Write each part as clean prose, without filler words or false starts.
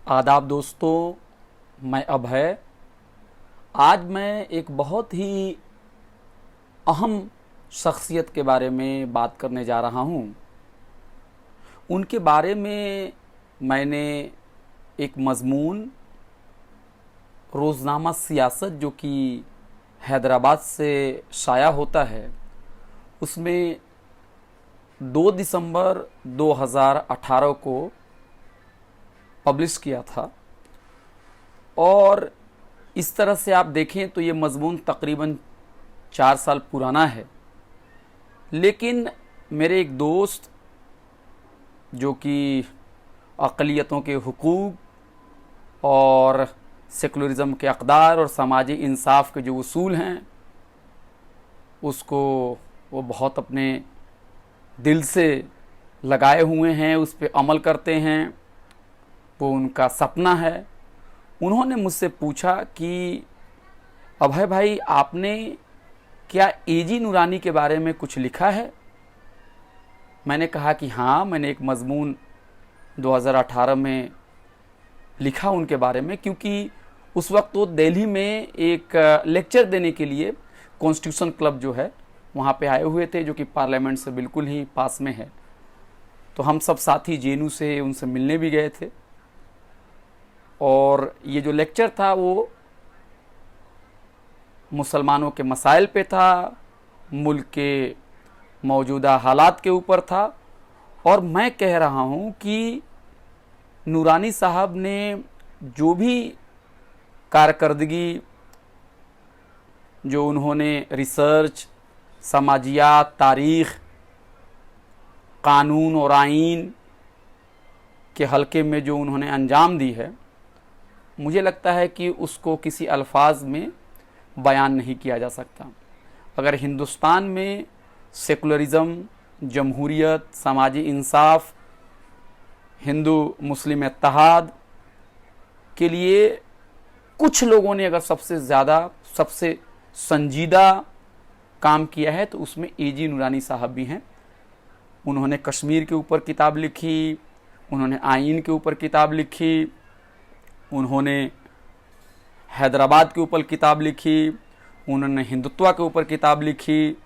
आदाब दोस्तों, मैं अभय। आज मैं एक बहुत ही अहम शख्सियत के बारे में बात करने जा रहा हूँ। उनके बारे में मैंने एक मज़मून रोज़नामा सियासत जो कि हैदराबाद से शाया होता है, उसमें 2 दिसंबर 2018 को पब्लिश किया था। और इस तरह से आप देखें तो ये मज़मून तकरीबन 4 साल पुराना है। लेकिन मेरे एक दोस्त जो कि अक़लियतों के हुकूक़ और सेकुलरिज़म के अक़दार और समाजी इंसाफ के जो उसूल हैं, उसको वो बहुत अपने दिल से लगाए हुए हैं, उस पे अमल करते हैं, वो उनका सपना है। उन्होंने मुझसे पूछा कि अभय भाई, आपने क्या एजी नूरानी के बारे में कुछ लिखा है? मैंने कहा कि हाँ, मैंने एक मज़मून 2018 में लिखा उनके बारे में, क्योंकि उस वक्त वो दिल्ली में एक लेक्चर देने के लिए कॉन्स्टिट्यूशन क्लब जो है वहाँ पे आए हुए थे, जो कि पार्लियामेंट से बिल्कुल ही पास में है। तो हम सब साथी जेएनयू से उनसे मिलने भी गए थे। और ये जो लेक्चर था वो मुसलमानों के मसाइल पे था, मुल्क के मौजूदा हालात के ऊपर था। और मैं कह रहा हूँ कि नूरानी साहब ने जो भी कारकर्दगी जो उन्होंने रिसर्च, समाजियात, तारीख़, कानून और आइन के हल्के में जो उन्होंने अंजाम दी है, मुझे लगता है कि उसको किसी अल्फाज में बयान नहीं किया जा सकता। अगर हिंदुस्तान में सेकुलरिज़म, जमहूरियत, समाजी इंसाफ, हिंदू मुस्लिम इत्तेहाद के लिए कुछ लोगों ने अगर सबसे ज़्यादा, सबसे संजीदा काम किया है, तो उसमें एजी नूरानी साहब भी हैं। उन्होंने कश्मीर के ऊपर किताब लिखी, उन्होंने आइन के ऊपर किताब लिखी, उन्होंने हैदराबाद के ऊपर किताब लिखी, उन्होंने हिंदुत्व के ऊपर किताब लिखी,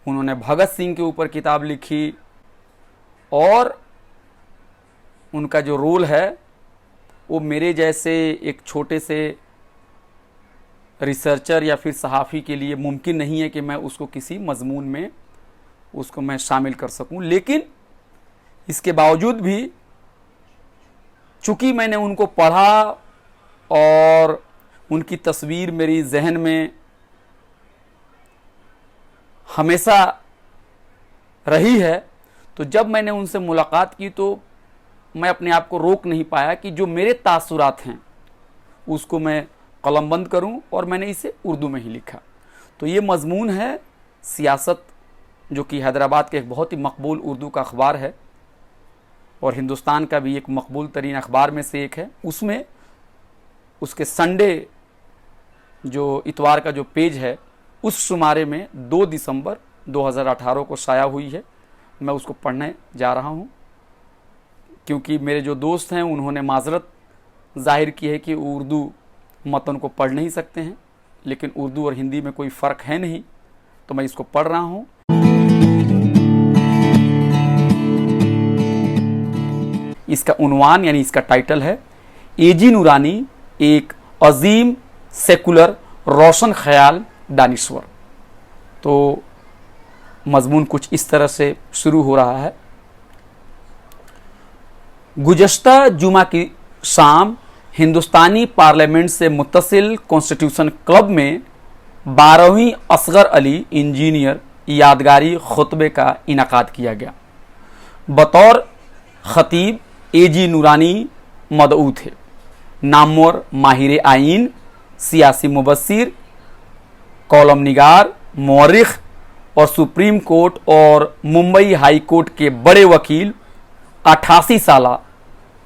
उन्होंने भगत सिंह के ऊपर किताब लिखी। और उनका जो रोल है वो मेरे जैसे एक छोटे से रिसर्चर या फिर सहाफ़ी के लिए मुमकिन नहीं है कि मैं उसको किसी मज़मून में उसको मैं शामिल कर सकूं। लेकिन इसके बावजूद भी चूँकि मैंने उनको पढ़ा और उनकी तस्वीर मेरी जहन में हमेशा रही है, तो जब मैंने उनसे मुलाकात की तो मैं अपने आप को रोक नहीं पाया कि जो मेरे तासुरात हैं उसको मैं कलमबंद करूं, और मैंने इसे उर्दू में ही लिखा। तो ये मज़मून है सियासत, जो कि हैदराबाद के एक बहुत ही मकबूल उर्दू का अखबार है और हिंदुस्तान का भी एक मकबूल तरीन अखबार में से एक है। उसमें उसके संडे जो इतवार का जो पेज है, उस शुमारे में 2 दिसंबर 2018 को शाया हुई है। मैं उसको पढ़ने जा रहा हूँ, क्योंकि मेरे जो दोस्त हैं उन्होंने माजरत जाहिर की है कि उर्दू मतन को पढ़ नहीं सकते हैं, लेकिन उर्दू और हिंदी में कोई फ़र्क है नहीं, तो मैं इसको पढ़ रहा हूँ। इसका उन्वान यानी इसका टाइटल है, एजी नूरानी एक अजीम सेकुलर रोशन ख्याल दानिश्वर। तो मज़मून कुछ इस तरह से शुरू हो रहा है। गुज़श्ता जुमा की शाम हिंदुस्तानी पार्लियामेंट से मुत्तसिल कॉन्स्टिट्यूशन क्लब में 12वीं असगर अली इंजीनियर यादगारी खुतबे का इनाकाद किया गया। बतौर ख़तीब एजी नूरानी मदऊ थे। नामवर माहिर आइन, सियासी मुबस्सिर, कॉलम निगार, मौरिख और सुप्रीम कोर्ट और मुंबई हाई कोर्ट के बड़े वकील 88 साला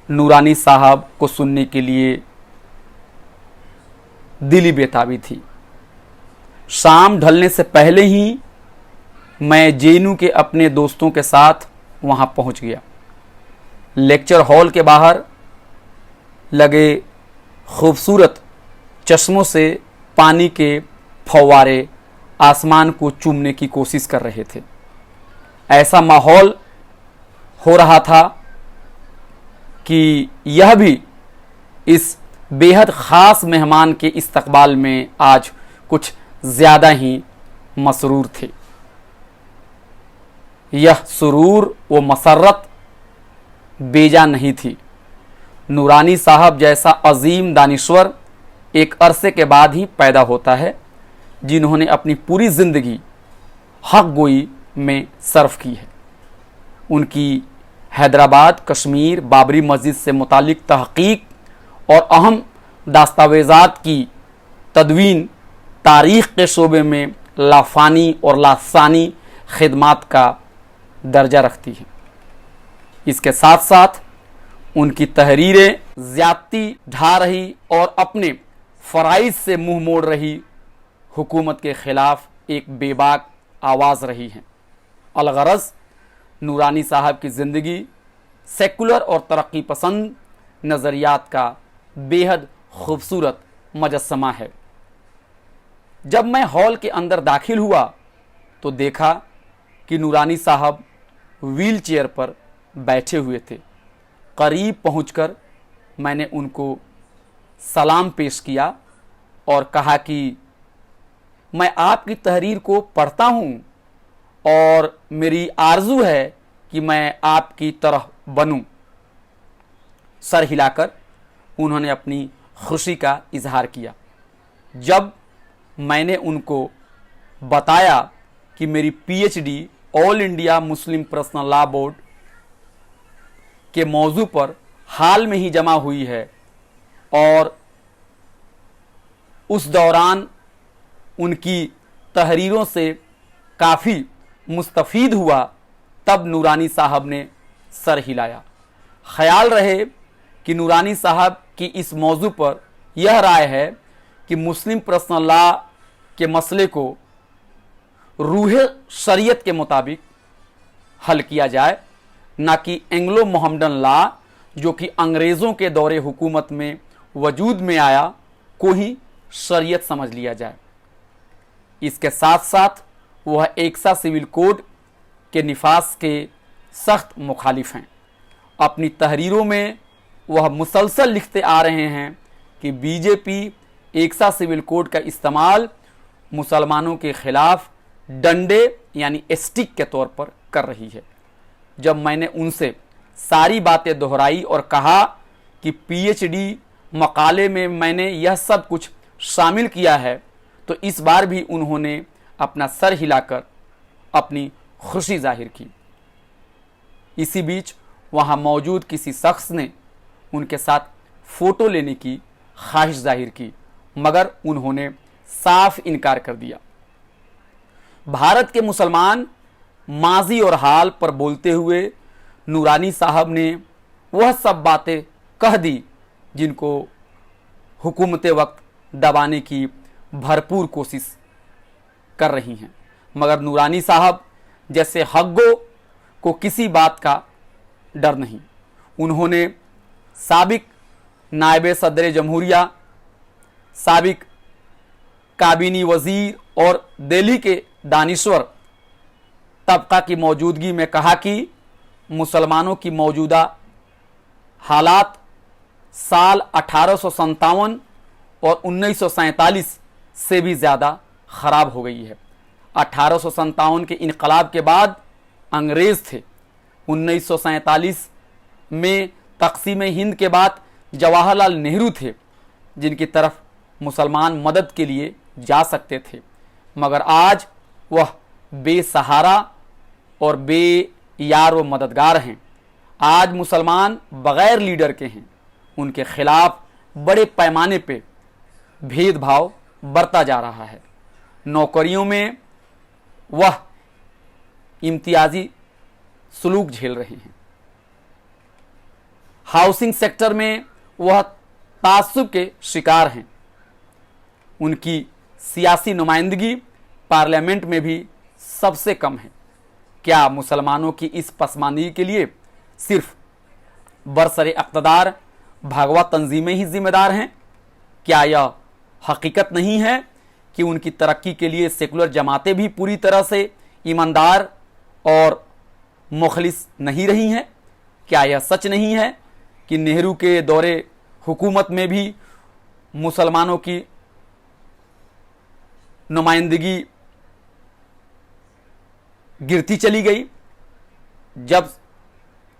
नूरानी साहब को सुनने के लिए दिली बेताबी थी। शाम ढलने से पहले ही मैं जेएनयू के अपने दोस्तों के साथ वहां पहुंच गया। लेक्चर हॉल के बाहर लगे खूबसूरत चश्मों से पानी के फव्वारे आसमान को चूमने की कोशिश कर रहे थे। ऐसा माहौल हो रहा था कि यह भी इस बेहद ख़ास मेहमान के इस्तकबाल में आज कुछ ज़्यादा ही मसरूर थे। यह सुरूर व मसरत बेजा नहीं थी। नूरानी साहब जैसा अजीम दानिश्वर एक अरसे के बाद ही पैदा होता है, जिन्होंने अपनी पूरी ज़िंदगी हक गोई में सर्फ की है। उनकी हैदराबाद कश्मीर बाबरी मस्जिद से मुतालिक तहकीक और अहम दस्तावेज़ात की तदवीन तारीख़ के शोबे में लाफानी और लासानी खिदमात का दर्जा रखती है। इसके साथ साथ उनकी तहरीरें ज़्यादती ढा रही और अपने फ़राइज़ से मुंह मोड़ रही हुकूमत के ख़िलाफ़ एक बेबाक आवाज़ रही हैं। अलगरज़ नूरानी साहब की ज़िंदगी सेकुलर और तरक्की पसंद नज़रियात का बेहद खूबसूरत मुजस्समा है। जब मैं हॉल के अंदर दाखिल हुआ तो देखा कि नूरानी साहब व्हील चेयर पर बैठे हुए थे। करीब पहुंचकर मैंने उनको सलाम पेश किया और कहा कि मैं आपकी तहरीर को पढ़ता हूं और मेरी आरजू है कि मैं आपकी तरह बनूं। सर हिलाकर उन्होंने अपनी खुशी का इजहार किया। जब मैंने उनको बताया कि मेरी PhD all India Muslim personal law board के मौजू पर हाल में ही जमा हुई है और उस दौरान उनकी तहरीरों से काफ़ी मुस्तफ़ीद हुआ, तब नूरानी साहब ने सर हिलाया। ख्याल रहे कि नूरानी साहब की इस मौजू पर यह राय है कि मुस्लिम पर्सनल लॉ के मसले को रूह शरीयत के मुताबिक हल किया जाए, ना कि एंग्लो मोहम्मडन लॉ जो कि अंग्रेज़ों के दौरे हुकूमत में वजूद में आया को ही शरीयत समझ लिया जाए। इसके साथ साथ वह एकसा सिविल कोड के निफास के सख्त मुखालिफ हैं। अपनी तहरीरों में वह मुसलसल लिखते आ रहे हैं कि बीजेपी एकसा सिविल कोड का इस्तेमाल मुसलमानों के खिलाफ डंडे यानी स्टिक के तौर पर कर रही है। जब मैंने उनसे सारी बातें दोहराई और कहा कि पीएचडी मकाले में मैंने यह सब कुछ शामिल किया है, तो इस बार भी उन्होंने अपना सर हिलाकर अपनी खुशी जाहिर की। इसी बीच वहाँ मौजूद किसी शख्स ने उनके साथ फ़ोटो लेने की ख्वाहिश जाहिर की, मगर उन्होंने साफ इनकार कर दिया। भारत के मुसलमान माजी और हाल पर बोलते हुए नूरानी साहब ने वह सब बातें कह दी जिनको हुकूमत वक्त दबाने की भरपूर कोशिश कर रही हैं, मगर नूरानी साहब जैसे हग्गो को किसी बात का डर नहीं। उन्होंने साबिक नायब सदर जमहूरिया, साबिक काबीनी वज़ीर और दिल्ली के दानिश्वर तबका की मौजूदगी में कहा कि मुसलमानों की मौजूदा हालात साल 1857 और 1947 से भी ज़्यादा ख़राब हो गई है। 1857 के इनकलाब के बाद अंग्रेज़ थे। 1947 में तक़सीम हिंद के बाद जवाहरलाल नेहरू थे, जिनकी तरफ मुसलमान मदद के लिए जा सकते थे, मगर आज वह बेसहारा और बेयार व मददगार हैं। आज मुसलमान बग़ैर लीडर के हैं। उनके ख़िलाफ़ बड़े पैमाने पे भेदभाव बरता जा रहा है। नौकरियों में वह इम्तियाजी सलूक झेल रहे हैं। हाउसिंग सेक्टर में वह तासुब के शिकार हैं। उनकी सियासी नुमाइंदगी पार्लियामेंट में भी सबसे कम है। क्या मुसलमानों की इस पसमानदगी के लिए सिर्फ बरसरे इक़्तिदार भगवा तंजीमें ही जिम्मेदार हैं? क्या यह हकीकत नहीं है कि उनकी तरक्की के लिए सेकुलर जमातें भी पूरी तरह से ईमानदार और मुखलिस नहीं रही हैं? क्या यह सच नहीं है कि नेहरू के दौरे हुकूमत में भी मुसलमानों की नुमाइंदगी गिरती चली गई? जब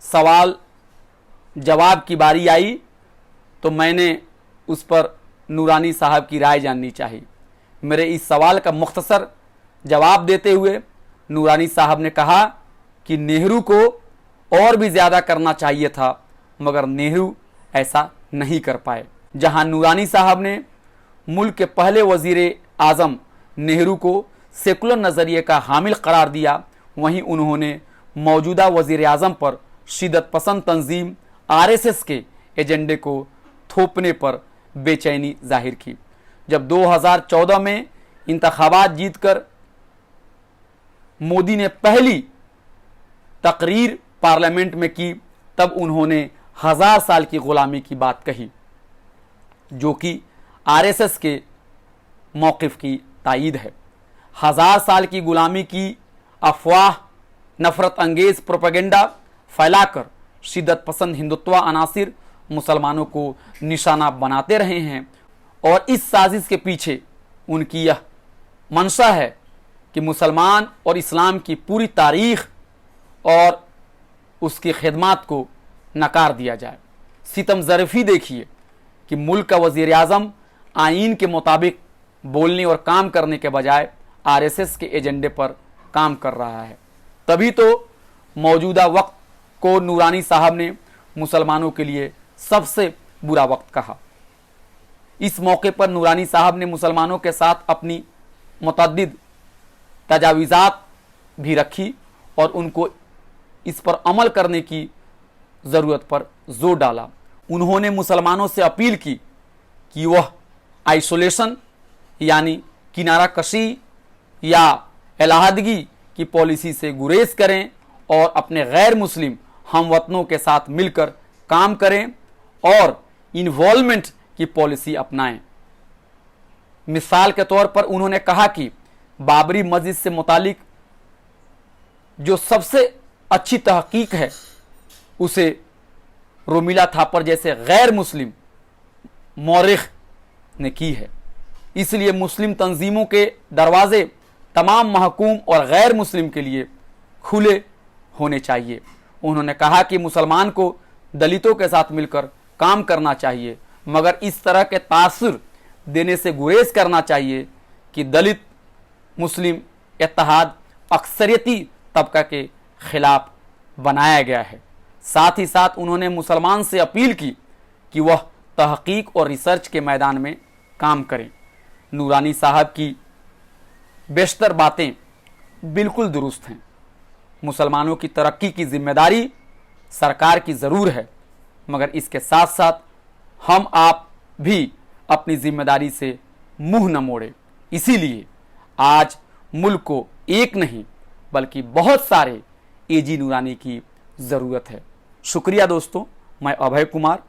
सवाल जवाब की बारी आई तो मैंने उस पर नूरानी साहब की राय जाननी चाहिए। मेरे इस सवाल का मुख्तसर जवाब देते हुए नूरानी साहब ने कहा कि नेहरू को और भी ज़्यादा करना चाहिए था, मगर नेहरू ऐसा नहीं कर पाए। जहां नूरानी साहब ने मुल्क के पहले वज़ीर आज़म नेहरू को सेकुलर नज़रिए का हामिल करार दिया, वहीं उन्होंने मौजूदा वज़ीर आज़म पर शिद्दत पसंद तंजीम RSS के एजेंडे को थोपने पर बेचैनी जाहिर की। जब 2014 में इंतखाबात जीतकर मोदी ने पहली तकरीर पार्लियामेंट में की, तब उन्होंने 1000 साल की गुलामी की बात कही, जो कि RSS के मौक़िफ़ की तायीद है। 1000 साल की गुलामी की अफवाह, नफरत अंगेज प्रोपेगेंडा फैलाकर शिद्दत पसंद हिंदुत्व अनासिर मुसलमानों को निशाना बनाते रहे हैं, और इस साजिश के पीछे उनकी यह मंशा है कि मुसलमान और इस्लाम की पूरी तारीख़ और उसकी खिदमत को नकार दिया जाए। सितम ज़रफ़ी देखिए कि मुल्क का वज़ीर आज़म आइन के मुताबिक बोलने और काम करने के बजाय RSS के एजेंडे पर काम कर रहा है। तभी तो मौजूदा वक्त को नूरानी साहब ने मुसलमानों के लिए सबसे बुरा वक्त कहा। इस मौके पर नूरानी साहब ने मुसलमानों के साथ अपनी मुतअद्दिद तजावीज़ात भी रखी और उनको इस पर अमल करने की ज़रूरत पर जोर डाला। उन्होंने मुसलमानों से अपील की कि वह आइसोलेशन यानी किनारा कशी या अलहदगी की पॉलिसी से गुरेज करें और अपने गैर मुस्लिम हमवतनों के साथ मिलकर काम करें और इन्वॉल्वमेंट की पॉलिसी अपनाएं। मिसाल के तौर पर उन्होंने कहा कि बाबरी मस्जिद से मुतालिक जो सबसे अच्छी तहकीक है उसे रोमिला थापर जैसे गैर मुस्लिम मौरिख ने की है, इसलिए मुस्लिम तंजीमों के दरवाजे तमाम महकूम और गैर मुस्लिम के लिए खुले होने चाहिए। उन्होंने कहा कि मुसलमान को दलितों के साथ मिलकर काम करना चाहिए, मगर इस तरह के तासुर देने से गुरेज करना चाहिए कि दलित मुस्लिम इत्तेहाद अक्सरियती तबका के खिलाफ बनाया गया है। साथ ही साथ उन्होंने मुसलमान से अपील की कि वह तहकीक और रिसर्च के मैदान में काम करें। नूरानी साहब की बेशतर बातें बिल्कुल दुरुस्त हैं। मुसलमानों की तरक्की की जिम्मेदारी सरकार की ज़रूर है, मगर इसके साथ साथ हम आप भी अपनी जिम्मेदारी से मुंह न मोड़े। इसीलिए आज मुल्क को एक नहीं बल्कि बहुत सारे AG नूरानी की ज़रूरत है। शुक्रिया दोस्तों, मैं अभय कुमार